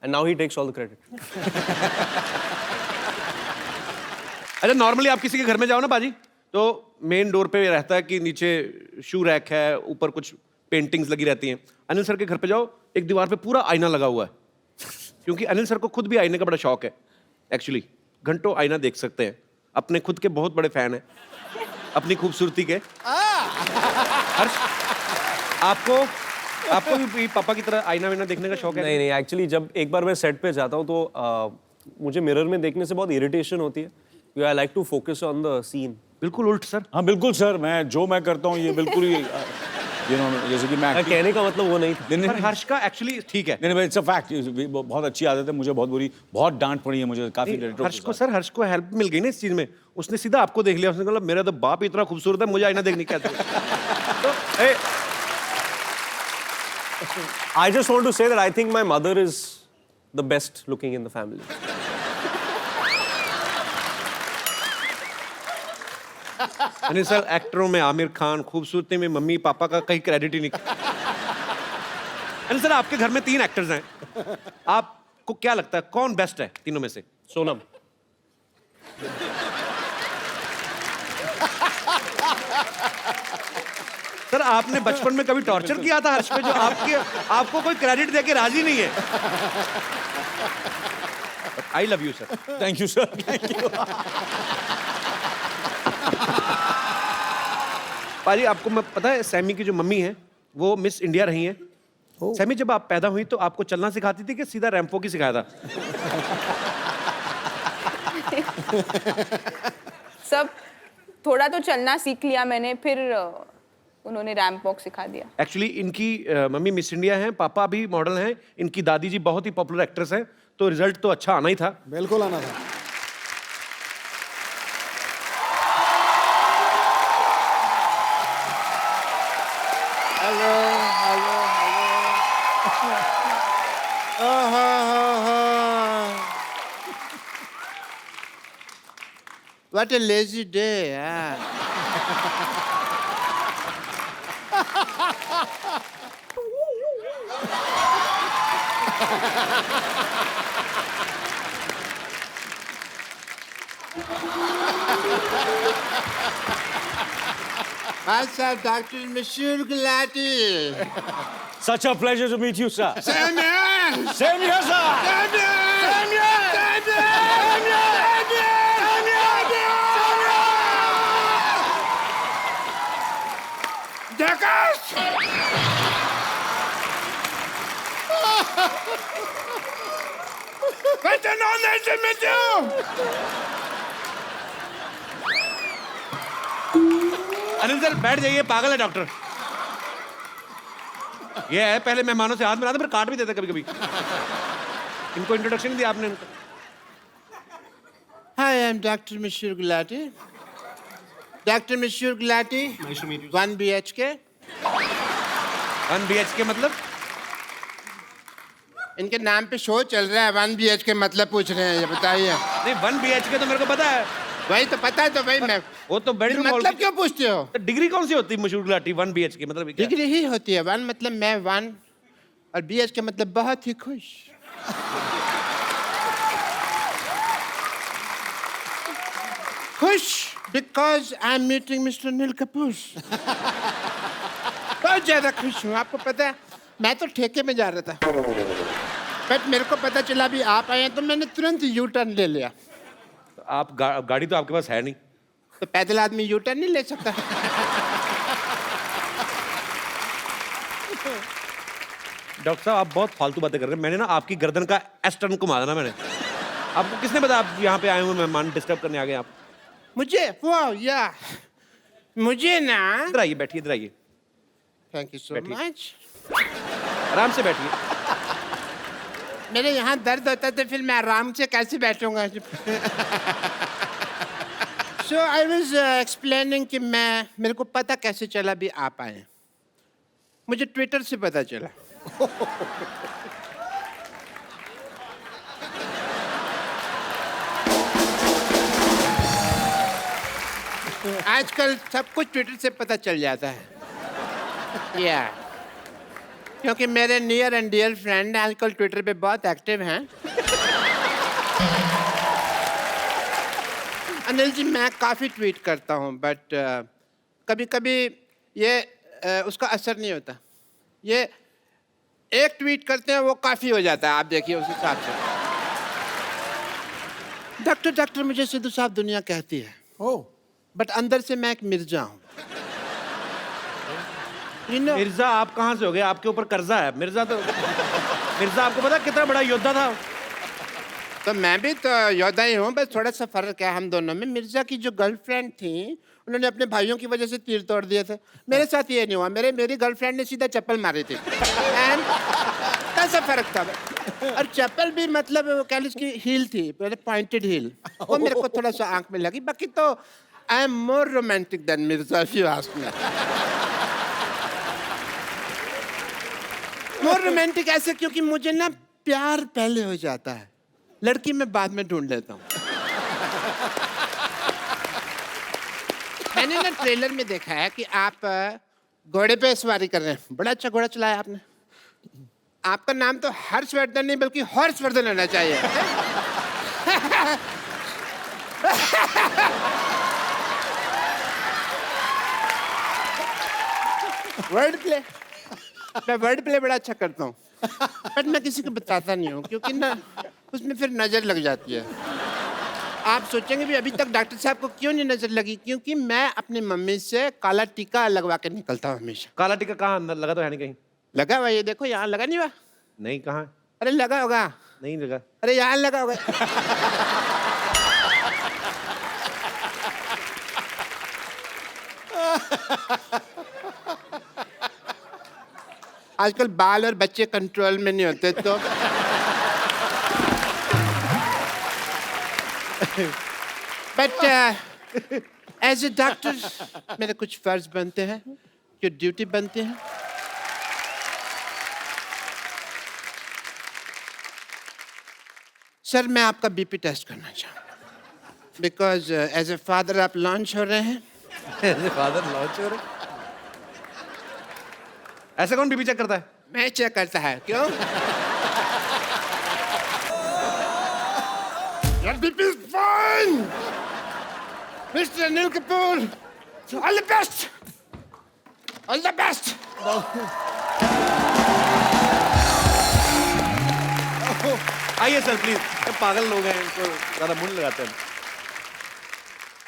and now he takes all the credit. अच्छा नॉर्मली आप किसी के घर में जाओ ना बाजी, तो मेन डोर पे रहता है कि नीचे शू रैक है, ऊपर कुछ पेंटिंग्स लगी रहती हैं। अनिल सर के घर पे जाओ, एक दीवार पे पूरा आईना लगा हुआ है, क्योंकि अनिल सर को खुद भी आईने का बड़ा शौक है। एक्चुअली घंटों आईना देख सकते हैं, अपने खुद के बहुत बड़े फैन हैं अपनी खूबसूरती के। हर्ष, आपको भी पापा की तरह आईना वाईना देखने का शौक है? नहीं, एक्चुअली जब एक बार मैं सेट पे जाता हूँ तो मुझे मिरर में देखने से बहुत इरिटेशन होती है। I like to focus on the scene. बिल्कुल उल्ट सर। हाँ बिल्कुल सर, मैं करता हूँ ये बिल्कुल ही जैसे कि मैं कहने का मतलब वो नहीं था। पर हर्ष का एक्चुअली ठीक है। नहीं, इट्स अ फैक्ट, बहुत अच्छी आदत है मुझे, बहुत डांट पड़ी है मुझे काफी हर्ष को हेल्प मिल गई ना इस चीज में, उसने सीधा आपको देख लिया, उसने कहा मेरा तो बाप इतना खूबसूरत है, मुझे आईना देखने क्या तो I just want to say that I think my mother is the best looking in the family. Anil sir, एक्टरों में आमिर खान, खूबसूरती में मम्मी पापा का कहीं क्रेडिट ही नहीं। अनिल सर, आपके घर में 3 एक्टर्स हैं, आपको क्या लगता है कौन बेस्ट है तीनों में से? सोनम। सर सर आपने बचपन में कभी टॉर्चर किया था हर्ष पे जो आपको कोई क्रेडिट देके राजी नहीं है? I love you sir. Thank you sir, thank you. पाजी आपको मैं पता है सैमी की जो मम्मी है वो मिस इंडिया रही हैं। सैमी जब आप पैदा हुई तो आपको चलना सिखाती थी कि सीधा रैंपो की सिखाया था? सब थोड़ा तो चलना सीख लिया मैंने, फिर उन्होंने रैंप वॉक सिखा दिया। एक्चुअली इनकी मम्मी मिस इंडिया हैं, पापा भी मॉडल हैं, इनकी दादी जी बहुत ही पॉपुलर एक्ट्रेस हैं, तो रिजल्ट तो अच्छा आना ही था। बिल्कुल आना था। Hello hello hello. What a lazy day, yeah. Sir, Dr. Mashur Gulati. Such a pleasure to meet you, sir. Same here. Same here, sir. Same here. Same here. Same here. Same here. Jackass! What's an honest to meet you? Anil sir बैठ जाइए, पागल है doctor. ये है पहले मेहमानों से हाथ मिलाते फिर काट भी देते कभी कभी। इनको इंट्रोडक्शन नहीं दिया आपने इनको। Hi, I'm Dr. Mashur Gulati. Dr. Mashur Gulati. Nice to meet you. 1 BHK. 1 BHK मतलब? इनके नाम पे शो चल रहा है, 1 BHK मतलब पूछ रहे हैं, ये बताइए। नहीं 1 BHK तो मेरे को पता है। वही तो पता है, तो वही मैं। वो तो बेडरूम मतलब क्यों पूछते हो? तो डिग्री कौन सी होती है मशहूर गुलाटी 1 BHK मतलब क्या? डिग्री ही होती है। 1 मतलब मैं 1 और BHK मतलब बहुत ही खुश। खुश because I am meeting mister Anil Kapoor. बहुत ज्यादा खुश हूँ। आपको पता है मैं तो ठेके में जा रहा था, बट मेरे को पता चला भी आप आए हैं तो मैंने तुरंत यू टर्न ले लिया। आप गाड़ी तो आपके पास है नहीं, तो पैदल आदमी यू टर्न नहीं ले सकता। डॉक्टर साहब आप बहुत फालतू बातें कर रहे हैं। मैंने ना आपकी गर्दन का एस टर्न घुमा देना मैंने। आपको किसने बताया आप यहाँ पे आए हुए मेहमान डिस्टर्ब करने आ गए आप? मुझे वाह या मुझे ना। इधर आइए, बैठिए, इधर आइए, थैंक यू सो बैठिए। मच। आराम से बैठिए। मेरे यहाँ दर्द होता है तो फिर मैं आराम से कैसे बैठूंगा? सो आई वाज एक्सप्लेनिंग कि मेरे को पता कैसे चला भी आप आए। मुझे ट्विटर से पता चला। आजकल सब कुछ ट्विटर से पता चल जाता है। या क्योंकि मेरे नियर एंड डियर फ्रेंड आजकल ट्विटर पे बहुत एक्टिव हैं। अनिल जी मैं काफ़ी ट्वीट करता हूँ, बट कभी कभी ये उसका असर नहीं होता। ये एक ट्वीट करते हैं वो काफ़ी हो जाता है। आप देखिए उस हिसाब से। डॉक्टर मुझे सिद्धू साहब दुनिया कहती है, बट अंदर से मैं एक मिर्जा हूँ। मिर्जा आप कहाँ से हो गए? आपके ऊपर कर्जा है। मिर्जा आपको पता कितना बड़ा योद्धा था? तो मैं भी तो योद्धा ही हूँ, बस थोड़ा सा फर्क है हम दोनों में। मिर्जा की जो गर्लफ्रेंड थी उन्होंने अपने भाइयों की वजह से तीर तोड़ दिए थे। मेरे साथ ये नहीं हुआ। मेरी गर्लफ्रेंड ने सीधा चप्पल मारी थी। एंड कैसा फर्क था? और चप्पल भी मतलब वो कह लीजिए उसकी हील थी, पॉइंटेड हील। वो मेरे को थोड़ा सा आंख में लगी। बाकी तो I am more romantic than Mirza if you ask me. More romantic ऐसे क्योंकि मुझे ना प्यार पहले हो जाता है, लड़की मैं बाद में ढूंढ लेता हूँ। मैंने ना ट्रेलर में देखा है कि आप घोड़े पे सवारी कर रहे हैं। बड़ा अच्छा घोड़ा चलाया आपने। आपका नाम तो हर्षवर्धन नहीं बल्कि हॉर्सवर्धन होना चाहिए। वर्ड प्ले, मैं वर्ड प्ले बड़ा अच्छा करता हूँ, बट मैं किसी को बताता नहीं हूँ क्योंकि ना उसमें फिर नज़र लग जाती है। आप सोचेंगे भी अभी तक डॉक्टर साहब को क्यों नहीं नज़र लगी, क्योंकि मैं अपनी मम्मी से काला टीका लगवा के निकलता हूँ हमेशा। काला टीका कहाँ अंदर लगा तो है नहीं कहीं? लगा हुआ, ये देखो यहाँ लगा नहीं हुआ। नहीं, कहाँ? अरे लगा होगा। नहीं लगा। अरे यहाँ लगा होगा। आजकल बाल और बच्चे कंट्रोल में नहीं होते तो बट एज ए डॉक्टर मेरे कुछ फर्ज बनते हैं, जो ड्यूटी बनते हैं। सर मैं आपका बीपी टेस्ट करना चाहूँ बिकॉज एज ए फादर आप लॉन्च हो रहे हैं। फादर लॉन्च हो रहे? ऐसे कौन बीपी चेक करता है? मैं चेक करता है। क्यों? Your BP is fine, Mr. Anil Kapoor. All the best. All the best. आइए सर प्लीज, ये पागल लोग हैं, इनको ज्यादा मुंह लगाते हैं।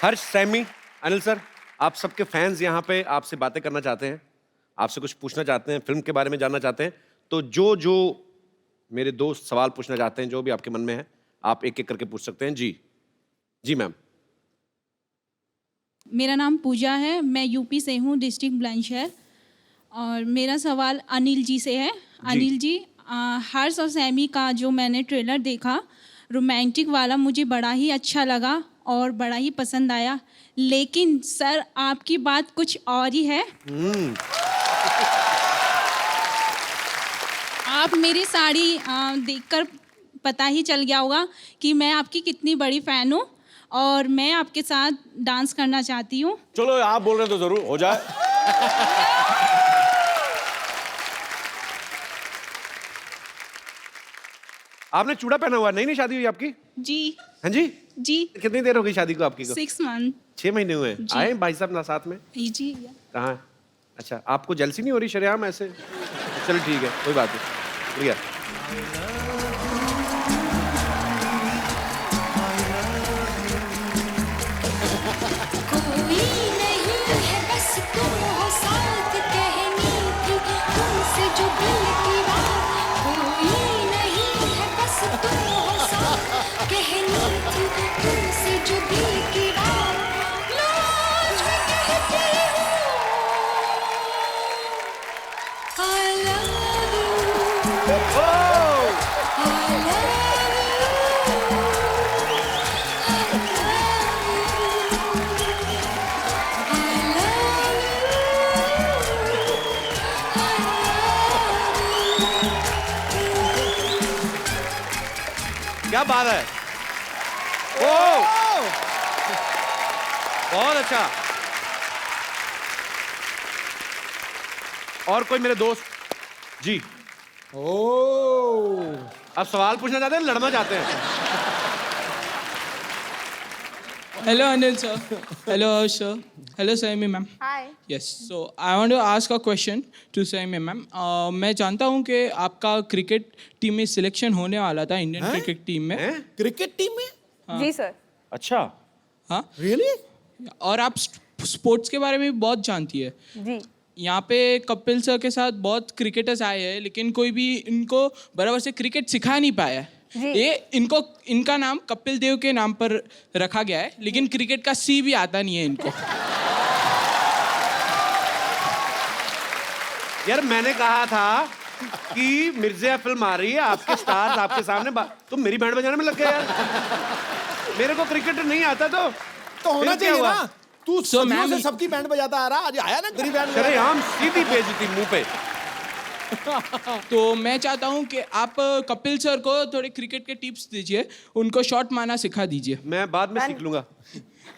हर्ष, सैमी, अनिल सर, आप सबके फैंस यहाँ पे आपसे बातें करना चाहते हैं, आपसे कुछ पूछना चाहते हैं, फिल्म के बारे में जानना चाहते हैं। तो जो मेरे दोस्त सवाल पूछना चाहते हैं, जो भी आपके मन में है, आप एक एक करके पूछ सकते हैं। जी मैम। मेरा नाम पूजा है, मैं यूपी से हूँ, डिस्ट्रिक्ट बुलंदशहर। और मेरा सवाल अनिल जी से है। अनिल जी, हर्ष और सैमी का जो मैंने ट्रेलर देखा रोमांटिक वाला, मुझे बड़ा ही अच्छा लगा और बड़ा ही पसंद आया, लेकिन सर आपकी बात कुछ और ही है। आप मेरी साड़ी देखकर पता ही चल गया होगा कि मैं आपकी कितनी बड़ी फ़ैन हूँ और मैं आपके साथ डांस करना चाहती हूँ। चलो आप बोल रहे हैं तो जरूर हो जाए। आपने चूड़ा पहना हुआ, नहीं शादी हुई आपकी? जी। हाँ जी? जी। कितनी देर हो गई शादी को आपकी को? 6 मंथ। 6 महीने हुए। आए भाई साहब ना साथ में? जी। कहाँ है? अच्छा, आपको जेलसी नहीं हो रही शरेआम ऐसे? चलो ठीक है, कोई बात नहीं, बढ़िया। क्या बात है? ओ! बहुत अच्छा। और कोई मेरे दोस्त? जी। अब सवाल पूछना चाहते हैं, लड़ना चाहते हैं? Hello Anil sir. Hello Harsh sir. Hello Saimi ma'am. Hi. Yes. So I want to ask a question to Saimi ma'am. मैं जानता हूँ कि आपका क्रिकेट टीम में सिलेक्शन होने वाला था, इंडियन क्रिकेट टीम में। क्रिकेट टीम में? जी सर। अच्छा। हाँ। रियली? और आप स्पोर्ट्स के बारे में भी बहुत जानती है। जी। यहाँ पे कपिल सर के साथ बहुत क्रिकेटर्स आए हैं, लेकिन कोई भी इनको बराबर से क्रिकेट सिखा नहीं पाया है। ये इनका नाम कपिल देव के नाम पर रखा गया है, लेकिन क्रिकेट का सी भी आता नहीं है इनको। यार मैंने कहा था कि मिर्जिया फिल्म आ रही है, आपके स्टार्स आपके सामने, तुम मेरी बैंड बजाने में लग गए यार। मेरे को क्रिकेट नहीं आता तो होना चाहिए ना। तू सदियों से मैं सबकी बैंड बजाता आ रहा, आज आया ना गरीब बैंड। अरे हम सीधी बेइज्जती मुंह पे। तो मैं चाहता हूँ कि आप कपिल सर को थोड़े क्रिकेट के टिप्स दीजिए, उनको शॉट मारना सिखा दीजिए। मैं बाद में सीख लूंगा।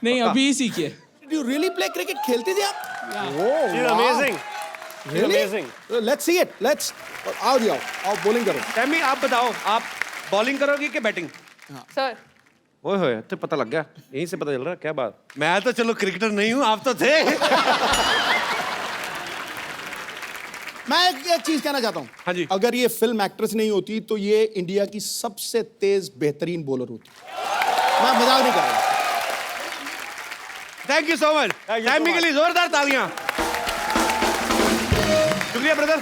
नहीं, अभी ही सीखिए। Do you really play cricket? खेलते थे आप? Amazing, amazing. Let's see it, let's. आओ जी, आओ बॉलिंग करो। सैमी आप बताओ, आप बॉलिंग करोगे कि बैटिंग? सर। ओए होए, तो पता लग गया, यहीं से पता चल रहा है। क्या बात, मैं तो चलो क्रिकेटर नहीं हूँ, आप तो थे। मैं एक चीज कहना चाहता हूँ। हाँ जी। अगर ये फिल्म एक्ट्रेस नहीं होती तो ये इंडिया की सबसे तेज बेहतरीन बॉलर होती। मैं मजाक नहीं कर रहा। Thank you so much. Saiyami के लिए जोरदार तालियां। शुक्रिया ब्रदर।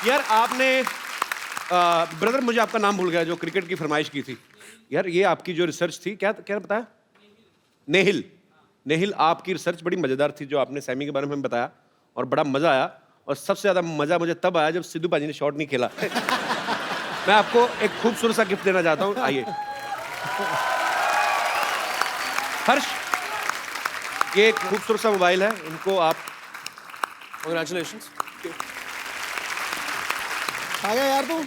यार आपने ब्रदर मुझे आपका नाम भूल गया, जो क्रिकेट की फरमाइश की थी। यार ये आपकी जो रिसर्च थी, क्या क्या बताया? नेहिल। नेहिल, आपकी रिसर्च बड़ी मजेदार थी जो आपने सैमी के बारे में बताया, और बड़ा मजा आया। और सबसे ज्यादा मजा मुझे तब आया जब सिद्धू पाजी ने शॉट नहीं खेला। मैं आपको एक खूबसूरत सा गिफ्ट देना चाहता हूं, आइए। हर्ष, ये एक खूबसूरत सा मोबाइल है, इनको आप Congratulations. आ गया यार तू।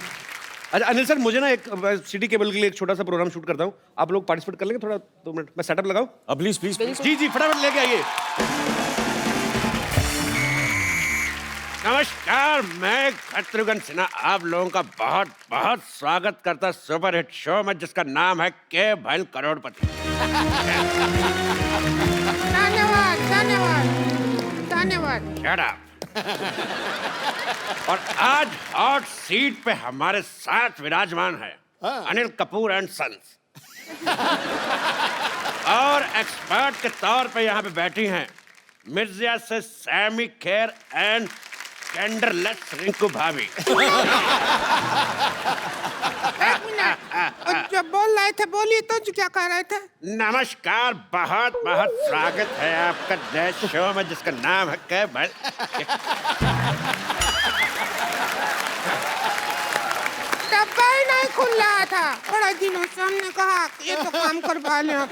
अच्छा अनिल सर, मुझे ना एक सिटी केबल के लिए एक छोटा सा प्रोग्राम शूट करता हूँ, आप लोग पार्टिसिपेट कर लेंगे थोड़ा 2 मिनट? मैं सेटअप लगाऊं? Please please please. जी जी, फटाफट लेके आइए। नमस्कार, मैं शत्रुघ्न सिन्हा आप लोगों का बहुत बहुत स्वागत करता सुपर हिट शो में, जिसका नाम है के भैल करोड़पति। धन्यवाद धन्यवाद धन्यवाद। Shut up. और आज हॉट सीट पे हमारे साथ विराजमान है अनिल कपूर एंड सन्स। और एक्सपर्ट के तौर पे यहाँ पे बैठी हैं मिर्जिया से सैमी खेर एंड जेंडरलेस रिंकू भाभी। एक मिनट, जो बोल रहे थे बोलिए तो, जो क्या कह रहे थे? नमस्कार, बहुत बहुत स्वागत है आपका नए शो में, जिसका नाम है के भैल। डब्बा ही नहीं खुल रहा था बड़े दिनों से, हमने कहा कि ये तो काम करवा लें आप।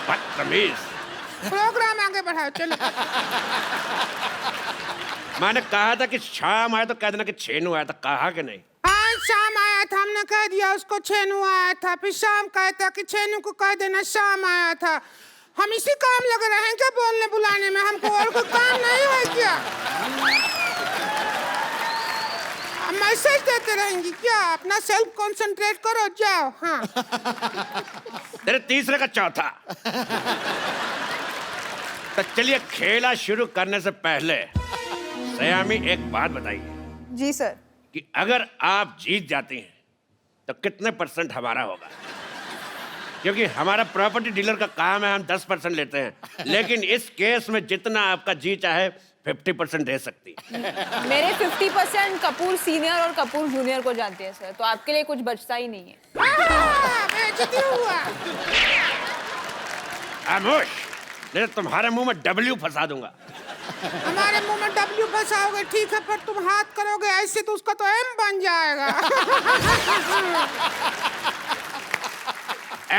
बदतमीज। प्रोग्राम आगे बढ़ाओ, चलो। मैंने कहा था कि शाम आया तो कह देना कि छेनू आया था, कहा कि नहीं? हाँ, शाम आया था, हमने कह दिया उसको छेनू आया था, फिर शाम कहता कि छेनू को कह देना शाम आया था। हम इसी काम लगे रहे हैं क्या बोलने बुलाने में? हमको और कोई काम नहीं है क्या? मैसेज देते रहेंगी क्या? अपना सेल्फ कंसंट्रेट करो, जाओ। हाँ, तेरे तीसरे का चौथा। तो चलिए, खेला शुरू करने से पहले सयामी एक बात बताइए जी सर। कि अगर आप जीत जाती हैं तो कितने % हमारा होगा? क्योंकि हमारा प्रॉपर्टी डीलर का काम है, हम 10% लेते हैं, लेकिन इस केस में जितना आपका जी चाहे 50% दे सकती। मेरे 50% कपूर सीनियर और कपूर जूनियर को जाते हैं सर, तो आपके लिए कुछ बचता ही नहीं है। बेइज्जती हुआ। खामोश, नहीं तो तुम्हारे मुंह में W फंसा दूंगा। हमारे मुंह में W फंसाओगे ठीक है, पर तुम हाथ करोगे ऐसे तो उसका तो M बन जाएगा।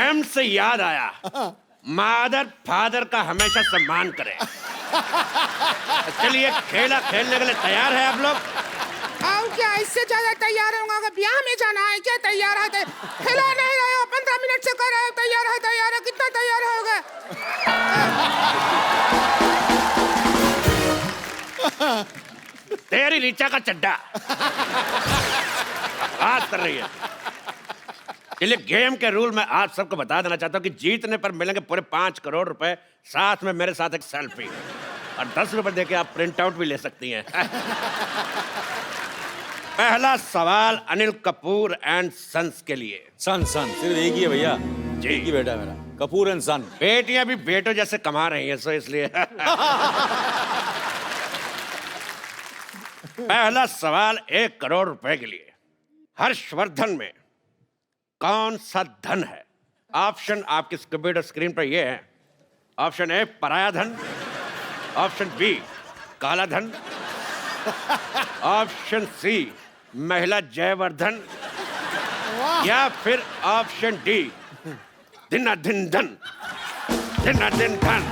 M से याद आया, मादर फादर का हमेशा सम्मान करें। चलिए, खेला खेलने के लिए तैयार है आप लोग? और क्या, इससे ज्यादा तैयार होगा? अगर ब्याह में जाना है क्या? तैयार है? खेला नहीं रहे हो, 15 मिनट से कर रहे हो तैयार है तैयार है, कितना तैयार होगा? तेरी रीचा का चड्डा बात कर रही है। चलिए, गेम के रूल मैं आप सबको बता देना चाहता हूँ कि जीतने पर मिलेंगे पूरे 5 करोड़ रुपए, साथ में मेरे साथ एक सेल्फी, और 10 रुपए देके आप प्रिंट आउट भी ले सकती हैं। पहला सवाल अनिल कपूर एंड सन्स के लिए। सन सन सिर्फ एक ही है भैया जी। एक ही बेटा है मेरा, कपूर एंड सन। बेटियां भी बेटों जैसे कमा रही हैं, सो इसलिए। पहला सवाल 1 करोड़ रुपए के लिए। हर्षवर्धन में कौन सा धन है? ऑप्शन आपकी कंप्यूटर स्क्रीन पर ये है। ऑप्शन ए पराया धन, ऑप्शन बी काला धन, ऑप्शन सी महिला जयवर्धन, या फिर ऑप्शन डी दिन धन, दिन धन, दिन धन, दिन धन।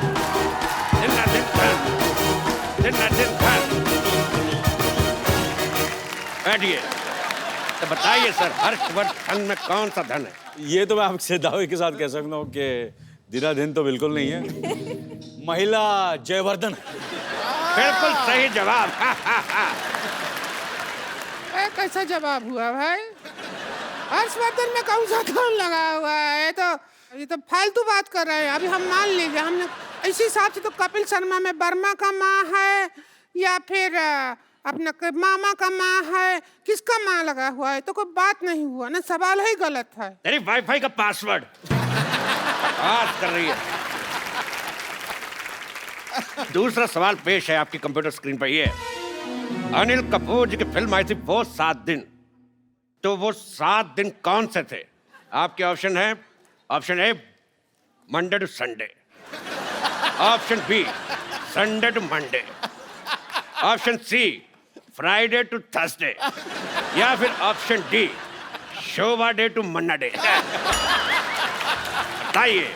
बैठिए, तो बताइए सर, हर्षवर्धन में कौन सा धन है? ये तो मैं आपसे दावे के साथ कह सकता हूँ कि दिनादिन तो बिल्कुल नहीं है, महिला जयवर्धन। बिल्कुल सही जवाब। कैसा जवाब हुआ भाई? हर्षवर्धन में कौन सा धन लगा हुआ है? ये तो फालतू बात कर रहे हैं। अभी हम मान लीजिए, हमने इसी हिसाब से तो कपिल शर्मा में वर्मा का माँ है, या फिर अपना मामा का माँ है, किसका माँ लगा हुआ है, तो कोई बात नहीं हुआ ना, सवाल ही गलत है। तेरी वाईफाई का पासवर्ड बात कर रही है। दूसरा सवाल पेश है आपकी कंप्यूटर स्क्रीन पर। ये अनिल कपूर जी की फिल्म आई थी वो 7 दिन, तो वो 7 दिन कौन से थे? आपके ऑप्शन है, option A Monday to Sunday, option B Sunday to Monday, option C Friday to Thursday, या फिर option D Shobha De to Manna Dey. बताइए।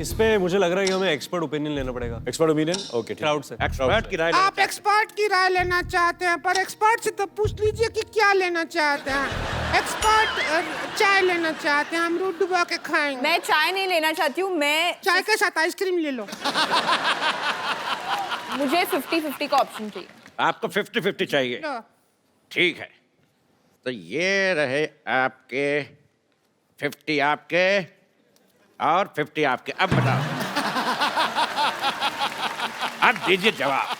इस पे मुझे लग रहा है कि हमें एक्सपर्ट ओपिनियन लेना पड़ेगा। एक्सपर्ट ओपिनियन, ओके, क्राउड से। एक्सपर्ट की राय लेना आप एक्सपर्ट की राय लेना चाहते हैं, पर एक्सपर्ट से तो पूछ लीजिए कि क्या लेना चाहते हैं। एक्सपर्ट चाय लेना चाहते हैं, हम दूध डुबा के खाएंगे। मैं चाय नहीं लेना चाहती हूँ, मैं चाय के साथ आइसक्रीम ले लो। मुझे 50-50 का ऑप्शन चाहिए। आपको 50-50 चाहिए? लो। ठीक है, तो ये रहे आपके 50 आपके और 50 आपके। अब बताओ, अब दीजिए जवाब।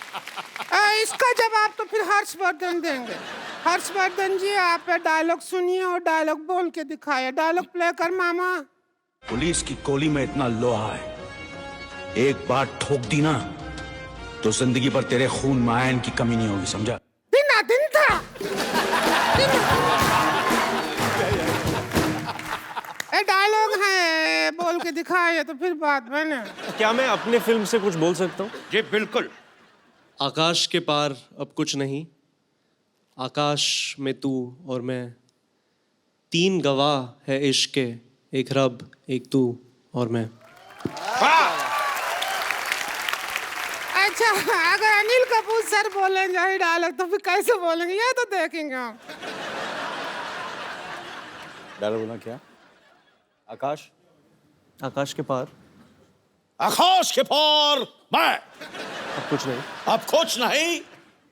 इसका जवाब तो फिर हर्षवर्धन देंगे। हर्षवर्धन जी, आप डायलॉग सुनिए और डायलॉग बोल के दिखाइए। डायलॉग प्ले कर मामा। पुलिस की गोली में इतना लोहा है, एक बार ठोक दी ना तो जिंदगी भर तेरे खून में आयरन की कमी नहीं होगी, समझा? दिन था। डायलॉग है, बोल के दिखाइए तो फिर बात बने। क्या मैं अपने फिल्म से कुछ बोल सकता हूँ? जी बिल्कुल। आकाश के पार अब कुछ नहीं, आकाश में तू और मैं, 3 गवाह है इश्क के, एक रब, एक तू और मैं। अच्छा, अगर अनिल कपूर सर बोलेंगे डायलॉग तो फिर कैसे बोलेंगे, ये तो देखेंगे हम। डायलॉग बोलना क्या? आकाश, आकाश के पार आकाश के पार मैं, अब कुछ नहीं, अब कुछ नहीं,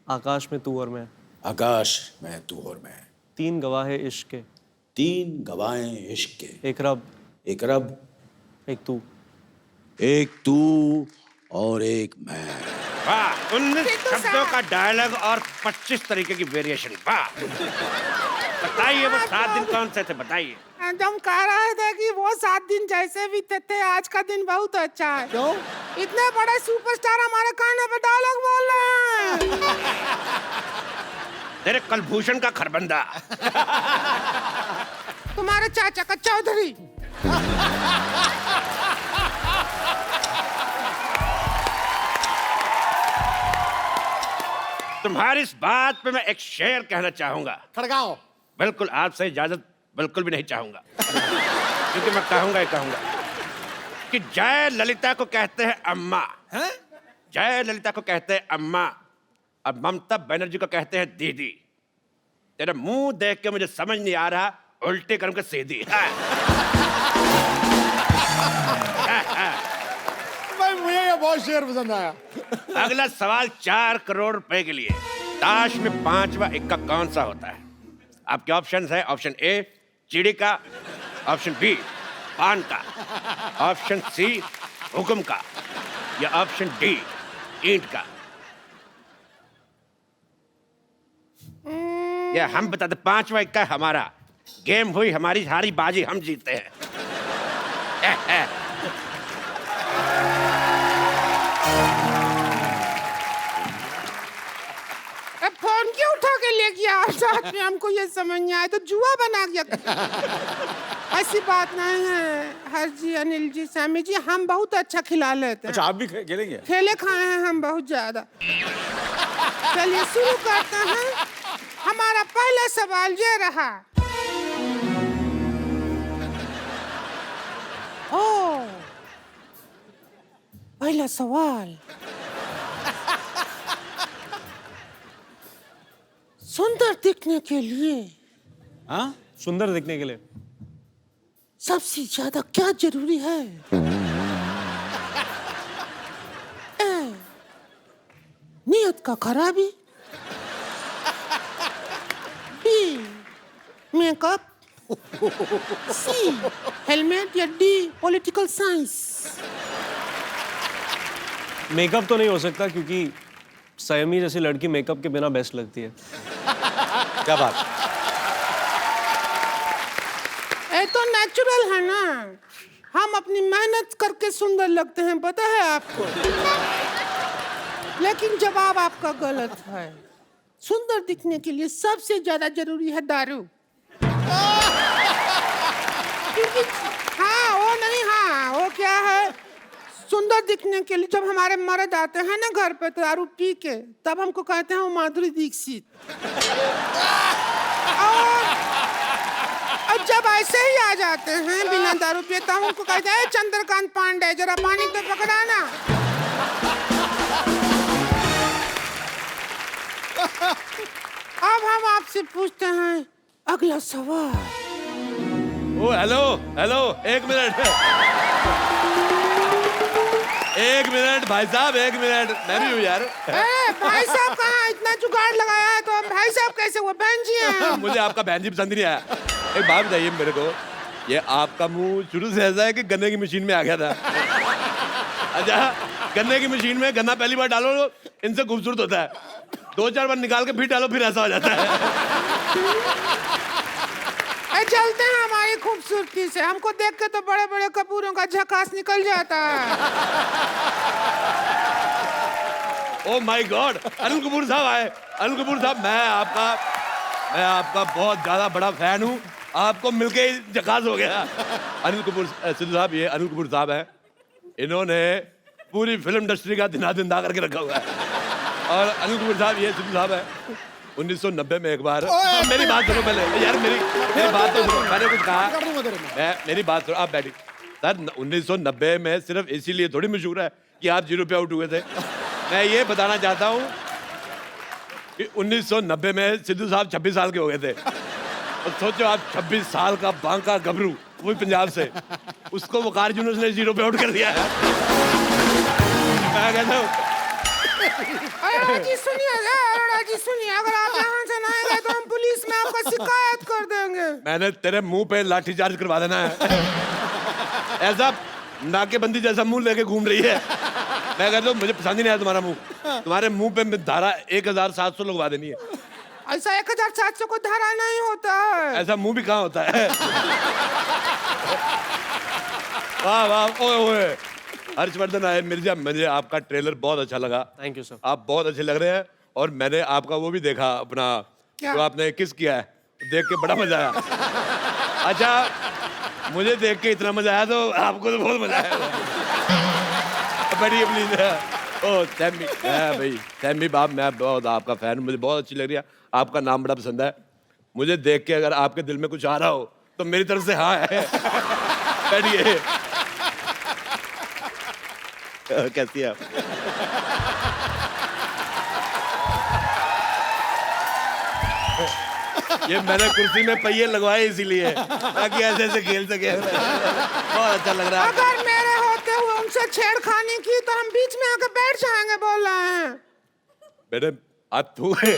आकाश में तू और मैं, आकाश में तू और मैं, 3 गवाह है इश्क के, 3 गवाहें इश्क के, एक रब, एक रब, एक तू, एक तू और एक मैं। वाह, 19 शब्दों का डायलॉग और 25 तरीके की वेरिएशन। वाह, बताइए वो 7 दिन कौन से थे, बताइए। हम कह रहे थे कि वो 7 दिन जैसे भी थे, आज का दिन बहुत अच्छा है। क्यों? इतने बड़े सुपरस्टार हमारे कान पे डायलॉग बोल रहे हैं। तेरे कलभूषण का खरबंदा। तुम्हारे चाचा का चौधरी। तुम्हारी इस बात पे मैं एक शेर कहना चाहूंगा। खड़गाओ। बिल्कुल, आपसे इजाजत बिल्कुल भी नहीं चाहूंगा, क्योंकि मैं कहूंगा ही कहूंगा कि जय ललिता को कहते हैं अम्मा, जय ललिता को कहते हैं अम्मा, और ममता बनर्जी को कहते हैं दीदी। तेरा मुंह देख के मुझे समझ नहीं आ रहा, उल्टे कर्म के सीधी। भाई मुझे ये बहुत शेर पसंद आया। अगला सवाल 4 करोड़ रुपए के लिए। ताश में 5वां इक्का कौन सा होता है? आपके ऑप्शंस है, ऑप्शन ए चिड़ी का, ऑप्शन बी पान का, ऑप्शन सी हुक्म का, या ऑप्शन डी ईंट का। या हम बताते 5वां इक्का हमारा, गेम हुई हमारी, हारी बाजी हम जीतते हैं। अब फोन क्यों उठा के ले गया आप साथ में? हमको ये समझ नहीं आया, तो जुआ बना गया। ऐसी बात नहीं है हर जी, अनिल जी, सैमी जी, हम बहुत अच्छा खिला लेते हैं। अच्छा, आप भी खेलेंगे? खेले खाए हैं हम बहुत ज्यादा। चलिए शुरू करते हैं। हमारा पहला सवाल ये रहा। ओ, पहला सवाल, सुंदर दिखने के लिए, हाँ, सुंदर दिखने के लिए सबसे ज्यादा क्या जरूरी है? ए, नियत का खराबी, बी मेकअप, सी हेलमेट, या डी पॉलिटिकल साइंस। मेकअप तो नहीं हो सकता, क्योंकि संयमी जैसी लड़की मेकअप के बिना बेस्ट लगती है। क्या बात। ये तो नेचुरल है ना, हम अपनी मेहनत करके सुंदर लगते हैं, पता है आपको। लेकिन जवाब आपका गलत है। सुंदर दिखने के लिए सबसे ज्यादा जरूरी है दारू। क्योंकि हाँ वो नहीं, हाँ वो क्या है, सुंदर दिखने के लिए जब हमारे मर्द आते हैं ना घर पे दारू पी के, तब हमको कहते हैं वो माधुरी दीक्षित। और जब ऐसे ही आ जाते हैं बिना दारू पिए, तब हमको कहते हैं चंद्रकांत पांडे जरा पानी तो पकड़ाना। अब हम आपसे पूछते हैं अगला सवाल। ओ हेलो हेलो, एक मिनट भाई साहब, एक मिनट, मैं भी हूँ यार। भाई साहब कहाँ, इतना जुगाड़ लगाया है तो भाई साहब कैसे, वो बहन जी हैं। मुझे आपका बहन जी पसंद नहीं आया। एक बात बताइए मेरे को, ये आपका मुंह शुरू से ऐसा है कि गन्ने की मशीन में आ गया था? अच्छा, गन्ने की मशीन में गन्ना पहली बार डालो इनसे खूबसूरत होता है, 2-4 बार निकाल के फिर डालो फिर ऐसा हो जाता है। चलते हैं हमारी खूबसूरती से, हमको देख के तो बड़े बड़े कपूरों का झकास निकल जाता है। Oh my God, Anil Kapoor साहब आए। अनिल कपूर साहब, मैं आपका बहुत ज्यादा बड़ा फैन हूँ, आपको मिलके ही झकास हो गया। अनिल कपूर सिद्धू साहब, ये अनिल कपूर साहब हैं, इन्होंने पूरी फिल्म इंडस्ट्री का दिना करके रखा हुआ है। और अनिल कपूर साहब, ये सिद्धू साहब है, 1990 में एक बार, मेरी बात सुनो पहले यार, मेरी बात तो सुनो, मैंने कुछ कहा, मेरी बात सुनो, आप बैठिए। सर 1990 में सिर्फ इसीलिए थोड़ी मशहूर है कि आप 0 पे आउट हुए थे। मैं ये बताना चाहता हूँ कि 1990 में सिद्धू साहब 26 साल के हो गए थे। और सोचो आप 26 साल का बांका गबरू, वो पंजाब से, उसको वकार यूनुस ने 0 पे आउट कर दिया है। मैं कहता हूँ अरोड़ा जी सुनिए, अगर आप यहाँ से ना आएंगे तो हम पुलिस में आपका शिकायत कर देंगे। मैंने तेरे मुंह पे लाठीचार्ज करवा देना है। ऐसा नाकेबंदी जैसा मुंह लेके घूम रही है। मैं कहता हूँ मुझे पसंद ही नहीं आया तुम्हारा मुंह, तुम्हारे मुंह पे धारा 1700 लगवा देनी है। ऐसा 1700 को धारा नहीं होता है। ऐसा मुंह भी कहाँ होता है। वाह वाह, ओए ओए, हर्षवर्धन आए मिर्जा, मुझे आपका ट्रेलर बहुत अच्छा लगा। Thank you sir. आप बहुत अच्छे लग रहे हैं। और मैंने आपका वो भी देखा अपना, जो आपने किस किया है, देख के बड़ा मजा आया। अच्छा, मुझे देख के इतना मजा आया तो आपको तो बहुत मजा आया। बड़ी प्लीज, ओ सैमी, भाई सैमी बाप, मैं बहुत आपका फैन, मुझे बहुत अच्छी लग रही है, आपका नाम बड़ा पसंद है। मुझे देख के अगर आपके दिल में कुछ आ रहा हो तो मेरी तरफ से हाँ है। बैठिए। कैसी है आप? ये मैंने कुर्सी में पहिए लगवाए इसीलिए, ताकि ऐसे ऐसे खेल सके। बहुत अच्छा लग रहा है। अगर मेरे होते हुए उनसे छेड़खानी की तो हम बीच में आकर बैठ जाएंगे, बोल रहे हैं। बेटे आप तू है।